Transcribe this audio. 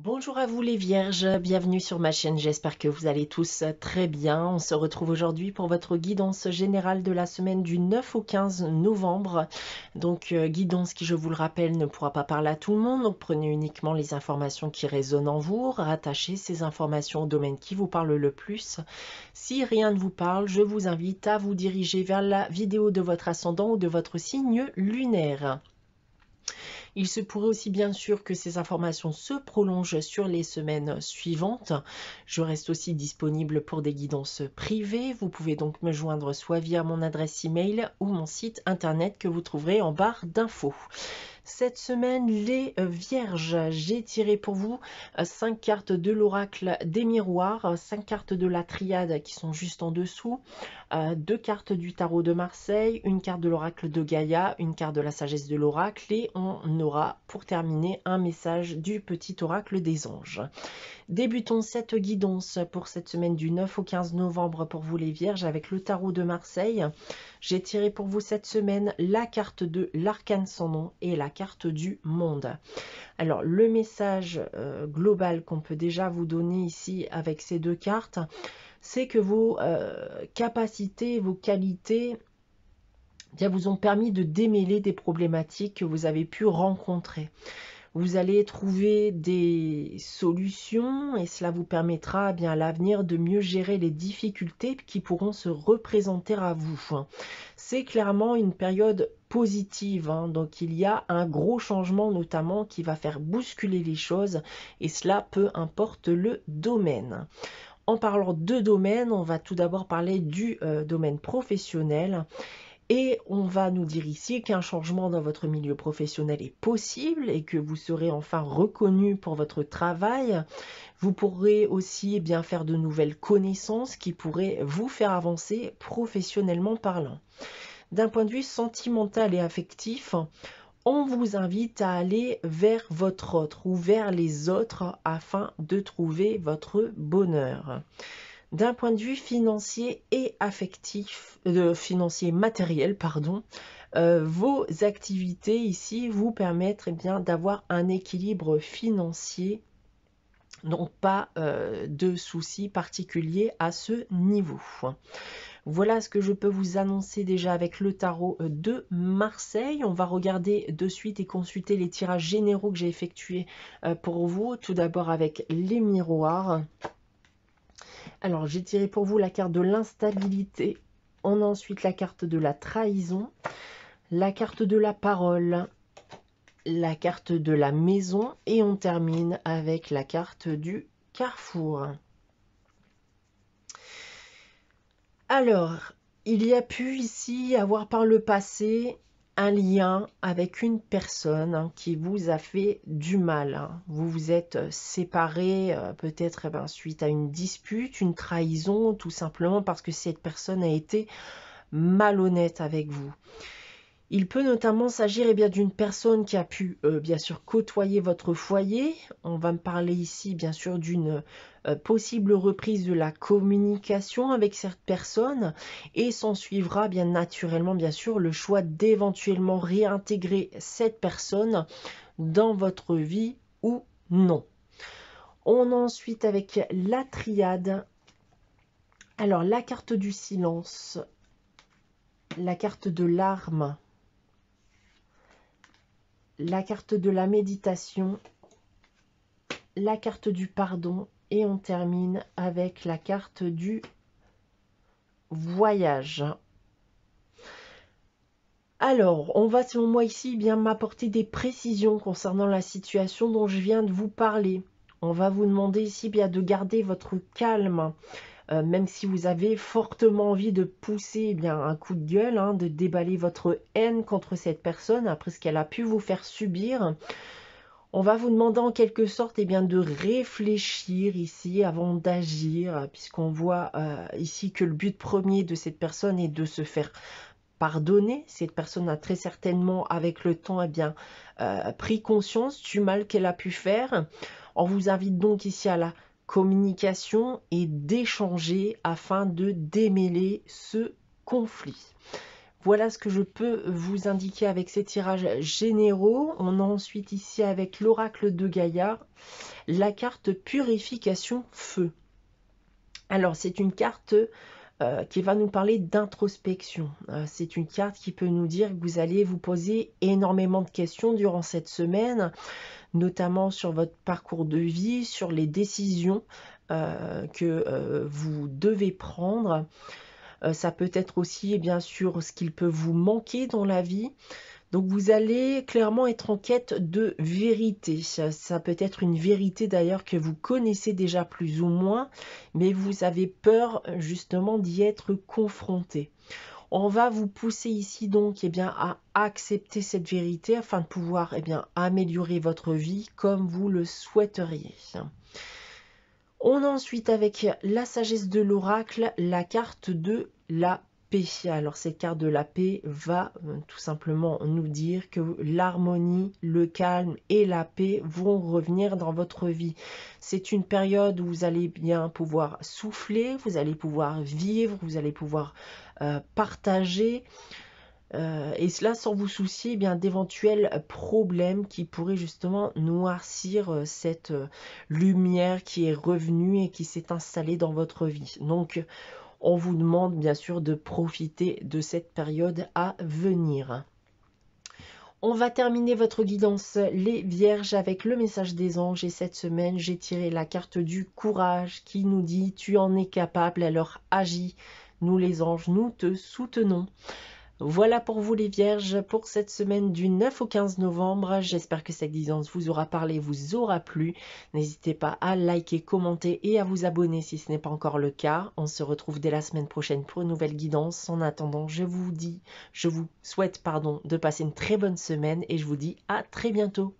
Bonjour à vous les vierges, bienvenue sur ma chaîne, j'espère que vous allez tous très bien. On se retrouve aujourd'hui pour votre guidance générale de la semaine du 9 au 15 novembre. Donc guidance qui, je vous le rappelle, ne pourra pas parler à tout le monde, donc prenez uniquement les informations qui résonnent en vous, rattachez ces informations au domaine qui vous parle le plus. Si rien ne vous parle, je vous invite à vous diriger vers la vidéo de votre ascendant ou de votre signe lunaire. Il se pourrait aussi bien sûr que ces informations se prolongent sur les semaines suivantes. Je reste aussi disponible pour des guidances privées. Vous pouvez donc me joindre soit via mon adresse email ou mon site internet que vous trouverez en barre d'infos. Cette semaine, les vierges, j'ai tiré pour vous 5 cartes de l'oracle des miroirs, 5 cartes de la triade qui sont juste en dessous, 2 cartes du tarot de Marseille, une carte de l'oracle de Gaïa, une carte de la sagesse de l'oracle et on aura pour terminer un message du petit oracle des anges. Débutons cette guidance pour cette semaine du 9 au 15 novembre pour vous les vierges avec le tarot de Marseille. J'ai tiré pour vous cette semaine la carte de l'arcane sans nom et la carte du monde. Alors le message global qu'on peut déjà vous donner ici avec ces deux cartes, c'est que vos capacités, vos qualités vous ont permis de démêler des problématiques que vous avez pu rencontrer. Vous allez trouver des solutions et cela vous permettra à l'avenir de mieux gérer les difficultés qui pourront se représenter à vous. C'est clairement une période positive, donc il y a un gros changement notamment qui va faire bousculer les choses et cela peu importe le domaine. En parlant de domaine, on va tout d'abord parler du domaine professionnel. Et on va nous dire ici qu'un changement dans votre milieu professionnel est possible et que vous serez enfin reconnu pour votre travail. Vous pourrez aussi faire de nouvelles connaissances qui pourraient vous faire avancer professionnellement parlant. D'un point de vue sentimental et affectif, on vous invite à aller vers votre autre ou vers les autres afin de trouver votre bonheur. D'un point de vue financier et affectif, financier matériel, pardon, vos activités ici vous permettent d'avoir un équilibre financier, donc pas de soucis particuliers à ce niveau. Voilà ce que je peux vous annoncer déjà avec le tarot de Marseille. On va regarder de suite et consulter les tirages généraux que j'ai effectués pour vous. Tout d'abord avec les miroirs. Alors, j'ai tiré pour vous la carte de l'instabilité. On a ensuite la carte de la trahison, la carte de la parole, la carte de la maison et on termine avec la carte du carrefour. Alors, il y a pu ici avoir par le passé un lien avec une personne qui vous a fait du mal. Vous vous êtes séparés peut-être suite à une dispute, une trahison, tout simplement parce que cette personne a été malhonnête avec vous. Il peut notamment s'agir d'une personne qui a pu bien sûr côtoyer votre foyer. On va me parler ici bien sûr d'une possible reprise de la communication avec cette personne et s'en suivra bien naturellement bien sûr le choix d'éventuellement réintégrer cette personne dans votre vie ou non. On a ensuite avec la triade. Alors la carte du silence, la carte de l'arme, la carte de la méditation, la carte du pardon et on termine avec la carte du voyage. Alors, on va selon moi ici m'apporter des précisions concernant la situation dont je viens de vous parler. On va vous demander ici de garder votre calme. Même si vous avez fortement envie de pousser un coup de gueule, de déballer votre haine contre cette personne après ce qu'elle a pu vous faire subir, on va vous demander en quelque sorte de réfléchir ici avant d'agir, puisqu'on voit ici que le but premier de cette personne est de se faire pardonner. Cette personne a très certainement avec le temps pris conscience du mal qu'elle a pu faire. On vous invite donc ici à la communication et d'échanger afin de démêler ce conflit. Voilà ce que je peux vous indiquer avec ces tirages généraux. On a ensuite ici avec l'oracle de Gaïa la carte purification feu. Alors, c'est une carte qui va nous parler d'introspection. C'est une carte qui peut nous dire que vous allez vous poser énormément de questions durant cette semaine, notamment sur votre parcours de vie, sur les décisions que vous devez prendre. Ça peut être aussi, bien sûr, ce qu'il peut vous manquer dans la vie. Donc vous allez clairement être en quête de vérité. Ça peut être une vérité d'ailleurs que vous connaissez déjà plus ou moins, mais vous avez peur justement d'y être confronté. On va vous pousser ici donc à accepter cette vérité afin de pouvoir améliorer votre vie comme vous le souhaiteriez. On a ensuite avec la sagesse de l'oracle, la carte de la paix. Alors cette carte de la paix va tout simplement nous dire que l'harmonie, le calme et la paix vont revenir dans votre vie. C'est une période où vous allez bien pouvoir souffler, vous allez pouvoir vivre, vous allez pouvoir partager. Et cela sans vous soucier d'éventuels problèmes qui pourraient justement noircir cette lumière qui est revenue et qui s'est installée dans votre vie. Donc, on vous demande bien sûr de profiter de cette période à venir. On va terminer votre guidance, les vierges, avec le message des anges. Et cette semaine, j'ai tiré la carte du courage qui nous dit « Tu en es capable, alors agis. Nous les anges, nous te soutenons. » Voilà pour vous les vierges pour cette semaine du 9 au 15 novembre. J'espère que cette guidance vous aura parlé, vous aura plu. N'hésitez pas à liker, commenter et à vous abonner si ce n'est pas encore le cas. On se retrouve dès la semaine prochaine pour une nouvelle guidance. En attendant, je vous souhaite de passer une très bonne semaine et je vous dis à très bientôt.